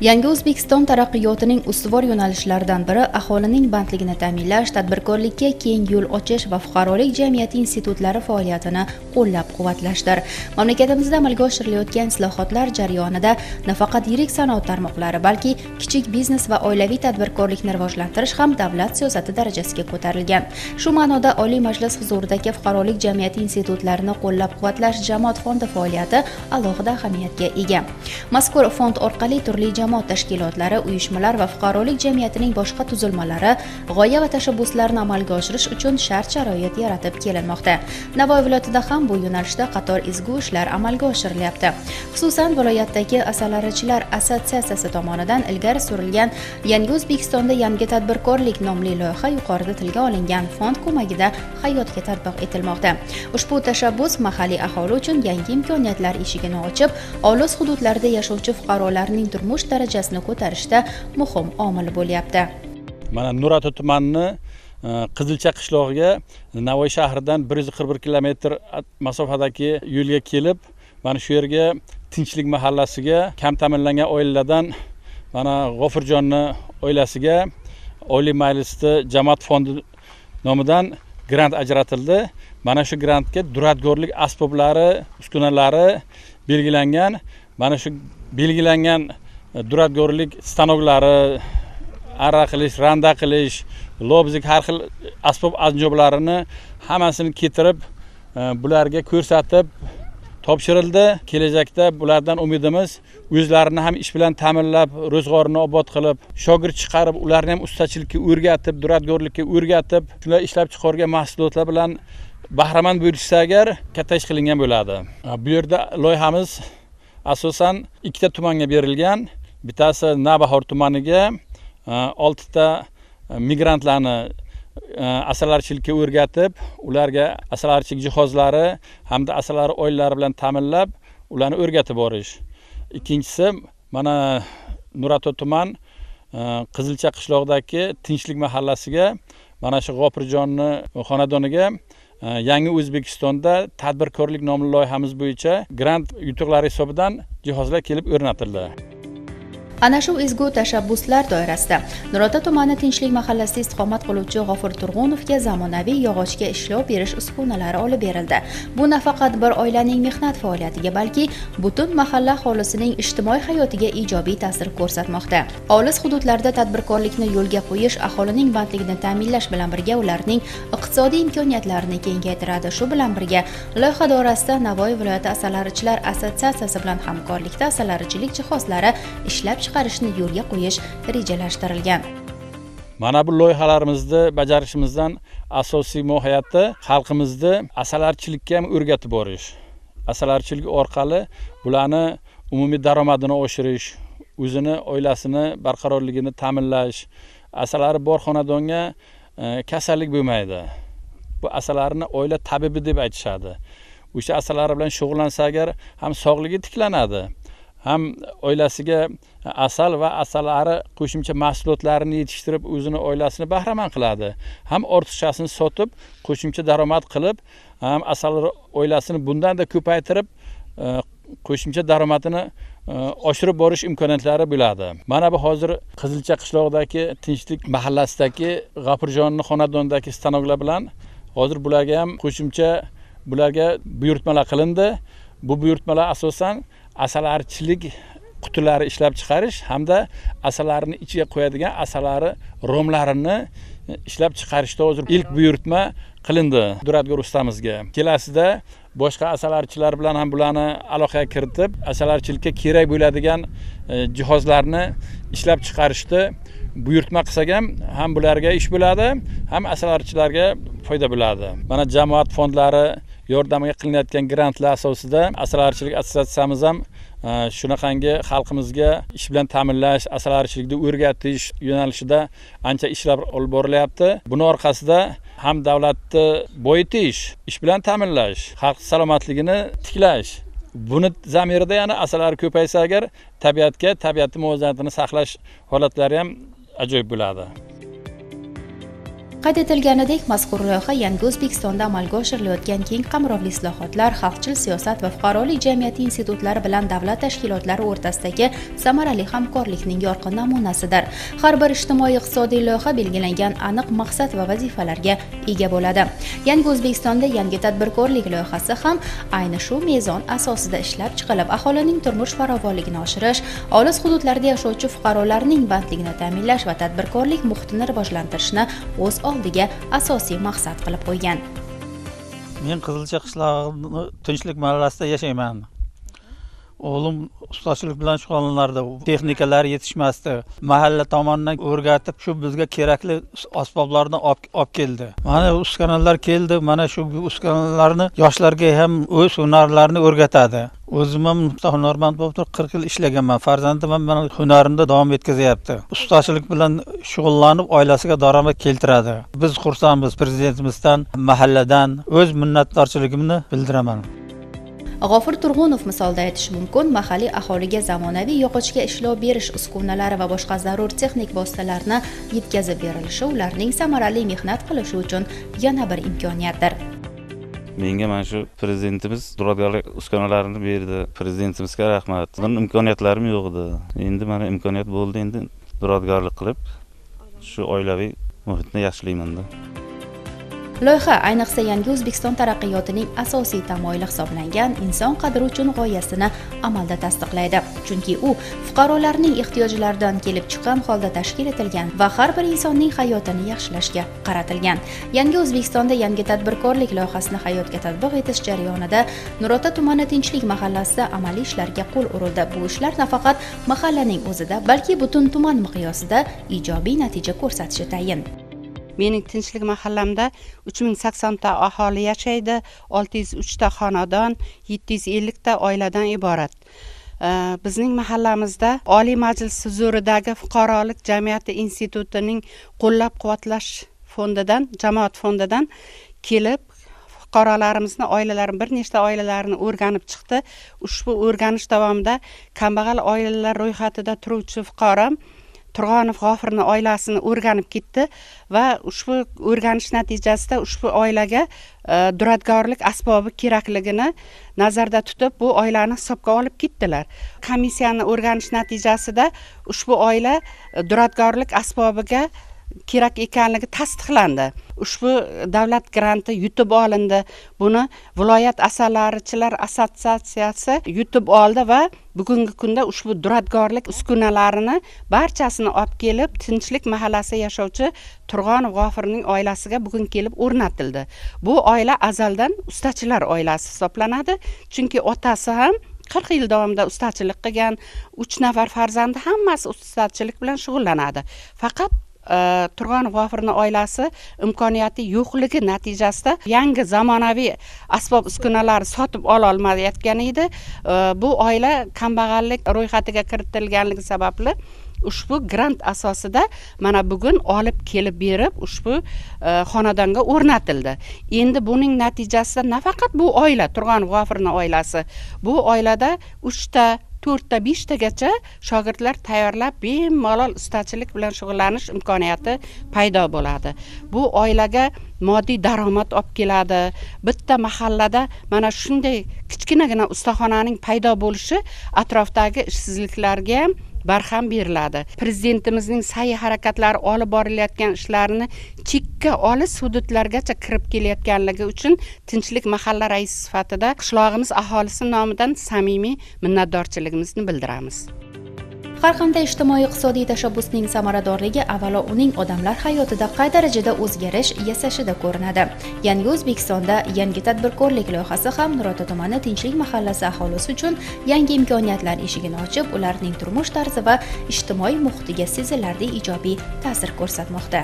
Yangi O'zbekiston taraqqiyotining ustuvor yo'nalishlaridan biri aholining bandligini ta'minlash, tadbirkorlikka keng yo'l ochish va fuqarolik jamiyati institutlari faoliyatini qo'llab-quvvatlashdir. Mamlakatimizda amalga oshirilayotgan islohotlar jarayonida nafaqat yirik sanoat tarmoqlari, balki kichik biznes va oilaviy tadbirkorlikni rivojlantirish ham davlat siyosati darajasiga ko'tarilgan. Shu ma'noda Oliy Majlis huzuridagi fuqarolik jamiyati institutlarini qo'llab-quvvatlash jamoat fondi faoliyati alohida ahamiyatga ega. Mazkur fond orqali turli jamoat tashkilotlari, uyushmalar va fuqarolik jamiyatining boshqa tuzilmalari g'oya va tashabbuslarni amalga oshirish uchun shart-sharoit yaratib kelinmoqda. Navoiy viloyatida ham bu yo'nalishda qator ezgu ishlar amalga oshirilyapti. Xususan, viloyatdagi asalarichilar assotsiatsiyasi tomonidan ilgari surilgan Yangi O'zbekistonda yangi tadbirkorlik nomli loyiha yuqorida tilga olingan fond ko'magida hayotga tatbiq etilmoqda. Ushbu tashabbus mahalliy aholi uchun yangi imkoniyatlar eshigini ochib, olis hududlarda yashovchi fuqarolarning turmush darajasini ko'tarishda muhim omil bo'lyapti. Mana Nurota tumani Qizilcha qishlog'iga Navoiy shahridan 141 kilometr masofadagi yo'lga kelib, mana shu yerga Tinchlik mahallasiga kam ta'minlangan oilalardan mana G'ofurjonni oilasiga Oliy Majlisda jamoat fondi nomidan grant ajratildi. Mana shu grantga duradgorlik asboblari, uskunalari belgilangan. Mana shu belgilangan duradgorlik stanoklari, arra qilish, randa qilish, lobzik har xil asbob anjoblarini hammasini keltirib bularga ko'rsatib topshirildi. Kelajakda bulardan umidimiz o'zlarini ham ish bilan ta'minlab, ro'zg'orini obod qilib, shogird chiqarib, ularni ham ustachilikka o'rgatib, duradgorlikka o'rgatib, shular ishlab chiqargan mahsulotlar bilan bahramand bo'lishsa agar katta ish qilingan bo'ladi. Bu yerda loyihamiz asosan ikkita tumanga berilgan. Bittasi Navbahor tumaniga 6 ta migrantlarni asalarichilikka o'rgatib, ularga asalarichilik jihozlari hamda asalari oilalari bilan ta'minlab, ularni o'rgatib borish. Ikkinchisi mana Nurota tuman Qizilcha qishlog'idagi Tinchlik mahallasiga mana shu G'ofurjonni xonadoniga Yangi O'zbekistonda tadbirkorlik nomli loyihamiz bo'yicha grant yutuqlari hisobidan jihozlar kelib o'rnatildi. Ana shu ezgu tashabbuslar doirasida Nurota tumani Tinchlik mahallasida istiqomat qiluvchi G'ofur Turg'unovga zamonaviy yog'ochga ishlov berish uskunalari olib berildi. Bu nafaqat bir oilaning mehnat faoliyatiga, balki butun mahalla aholisining ijtimoiy hayotiga ijobiy ta'sir ko'rsatmoqda. Olis hududlarda tadbirkorlikni yo'lga qo'yish aholining bandligini ta'minlash bilan birga ularning iqtisodiy imkoniyatlarini kengaytiradi. Shu bilan birga loyiha doirasida Navoiy viloyati asalarichilar assotsiatsiyasi bilan hamkorlikda asalarichilik jihozlari ishlab chiqarishni yo'lga qo'yish rejalashtirilgan. Mana bu loyihalarimizni bajarishimizdan asosiy mohiyati xalqimizni asalarichilikka ham o'rgatib borish. Asalarichilik orqali bularni umumiy daromadini oshirish, o'zini oilasini barqarorligini ta'minlash. Asalari bor xonadonga kasallik bo'lmaydi. Bu asalarni oila tabibi deb aytishadi. O'sha asalari bilan shug'ullansa agar ham sog'ligi tiklanadi, ham oilasiga asal va asalari qo'shimcha mahsulotlarini yetishtirib o'zini oilasini bahramand qiladi. Ham ortiqchasini sotib, qo'shimcha daromad qilib, ham asal oilasini bundan da ko'paytirib, qo'shimcha daromadini oshirib borish imkoniyatlari bo'ladi. Mana bu hozir Qizilcha qishlog'idagi Tinchlik mahallasidagi G'ofurjonni xonadonidagi stanoklar bilan hozir bularga ham qo'shimcha buyurtmalar qilindi. Bu buyurtmalar asosan asalarichilik qutilari ishlab chiqarish hamda asalarining ichiga qo'yadigan asalari romlarini ishlab chiqarishda hozir ilk buyurtma qilindi duradgor ustamizga. Kelasida boshqa asalarichilar bilan ham bularni aloqaga kiritib, asalarichilikka kerak bo'ladigan jihozlarni ishlab chiqarishda buyurtma qilsak ham bularga ish bo'ladi, ham asalarichilarga foyda bo'ladi. Mana jamoat fondlari yordamiga qilinayotgan grantlar asosida asalarichilik assotsiatsiyamiz ham shunaqangi xalqimizga ish bilan ta'minlash, asalarichilikni o'rgatish yo'nalishida ancha ishlar olib borilyapti. Buning orqasida ham davlatni boyitish, ish bilan ta'minlash, xalq salomatligini tiklash. Buni zamirida yana asalari ko'paysa agar tabiatni muvozanatini saqlash holatlari ham ajoyib bo'ladi. Qayd etilganidek, mazkur loyiha Yangi O'zbekistonda amalga oshirilayotgan keng qamrovli islohotlar, xalqchil siyosat va fuqarolik jamiyati institutlari bilan davlat tashkilotlari o'rtasidagi samarali hamkorlikning yorqin namunasidir. Har bir ijtimoiy-iqtisodiy loyiha belgilangan aniq maqsad va vazifalarga ega bo'ladi. Yangi O'zbekistonda yangi tadbirkorlik loyihasi ham ayni shu mezon asosida ishlab chiqilib, aholining turmush farovonligini oshirish, olis hududlarda yashovchi fuqarolarning bandligini ta'minlash va tadbirkorlik muhitini rivojlantirishni o'z oldiga asosiy maqsad qilib qo'ygan. Men Qizilcha qishlog'i Tinchlik mahallasida yashayman. O'g'lim ustachilik bilan shug'ullanardi. Texnikalar yetishmasdi. Mahalla tomonidan o'rgatib, shu bizga kerakli asboblarni olib keldi. Mana uskanalar keldi. Mana shu uskanalarni yoshlarga ham o'z hunarlarini o'rgatadi. O'zim ham hunarmand bo'lib 40 yil ishlaganman. Farzandim ham mana hunarimda davom etkazyapti. Ustachilik bilan shug'ullanib, oilasiga daromad keltiradi. Biz xursandmiz prezidentimizdan, mahalladan o'z minnatdorchiligimni bildiraman. G'ofur Turg'unov misolda aytish mumkin, mahalliy aholiga zamonaviy yog'ochga ishlov berish uskunalari va boshqa zarur texnik vositalarni yetkazib berilishi ularning samarali mehnat qilishi uchun yana bir imkoniyatdir. Menga mana shu prezidentimiz duradgorlik uskunalarini berdi. Prezidentimizga rahmat. Buning imkoniyatlarim yo'q edi. Endi mana imkoniyat bo'ldi. Endi duradgorlik qilib shu oilaviy muhitni yaxshilayman-da. Loyiha ayniqsa Yangi O'zbekiston taraqqiyotining asosiy tamoyili hisoblangan inson qadri uchun g'oyasini amalda tasdiqlaydi. Chunki u fuqarolarning ehtiyojlaridan kelib chiqqan holda tashkil etilgan va har bir insonning hayotini yaxshilashga qaratilgan. Yangi O'zbekistonda yangi tadbirkorlik loyihasini hayotga tatbiq etish jarayonida Nurota tumani Tinchlik mahallasida amaliy ishlarga qo'l urildi. Bu ishlar nafaqat mahallaning o'zida, balki butun tuman miqyosida ijobiy natija ko'rsatishi tayin. Mening Tinchlik mahallamda 3080 ta aholi yashaydi, 603 ta xonadon, 750 ta oiladan iborat. Bizning mahallamizda Oliy Majlis huzuridagi Fuqarolik jamiyati institutining qo'llab-quvvatlash fondidan, jamoat fondidan kelib fuqarolarimizni, oilalarni bir nechta oilalarni o'rganib chiqdi. Ushbu o'rganish davomida kambag'al oilalar ro'yxatida turuvchi fuqarom Turg'onov G'ofurning oilasini o'rganib ketdi va ushbu o'rganish natijasida ushbu oilaga duradgorlik asbobi kerakligini nazarda tutib, bu oilani hisobga olib ketdilar. Komissiyani o'rganish natijasida ushbu oila duradgorlik asbobiga kerak ekanligi tasdiqlandi. Ushbu davlat granti yutib olindi. Buni viloyat asalarichilar assotsiatsiyasi yutib oldi va bugungi kunda ushbu duradgorlik uskunalarini barchasini olib kelib Tinchlik mahallasida yashovchi Turg'onov G'ofurning oilasiga bugun kelib o'rnatildi. Bu oila azaldan ustachilar oilasi hisoblanadi, chunki otasi ham 40 yil davomida ustachilik qilgan, 3 nafar farzandi hammasi ustachilik bilan shug'ullanadi. Faqat Turg'onov G'ofurning oilasi imkoniyati yo'qligi natijasida yangi zamonaviy asbob uskunalar sotib ola olmayotgan edi. Bu oila kambag'allik ro'yxatiga kiritilganligi sababli ushbu grant asosida mana bugun olib kelib berib ushbu xonadonga o'rnatildi. Endi buning natijasida nafaqat bu oila, Turg'onov G'ofurning oilasi, bu oilada 3 ta 4 ta 5 tagacha shogirdlar tayyorlab bemalol ustachilik bilan shug'ullanish imkoniyati paydo bo'ladi. Bu oilaga moddiy daromad olib keladi. Bitta mahallada mana shunday kichkinagina ustaxonaning paydo bo'lishi atrofdagi ishsizliklarga ham barham beriladi. Prezidentimizning sa'y harakatlari olib borilayotgan ishlarni chekka olis hududlargacha kirib kelayotganligi uchun Tinchlik mahalla raisi sifatida qishlog'imiz aholisi nomidan samimiy minnatdorchiligimizni bildiramiz. Har qanday ijtimoiy-iqtisodiy tashabbusning samaradorligi avvalo uning odamlar hayotida qay darajada o'zgarish yasashida ko'rinadi. Yangi O'zbekistonda yangi tadbirkorlik loyihasi ham Nurota tumani Tinchlik mahallasi aholisi uchun yangi imkoniyatlar eshigini ochib, ularning turmush tarzi va ijtimoiy muhitiga sezilarli ijobiy ta'sir ko'rsatmoqda.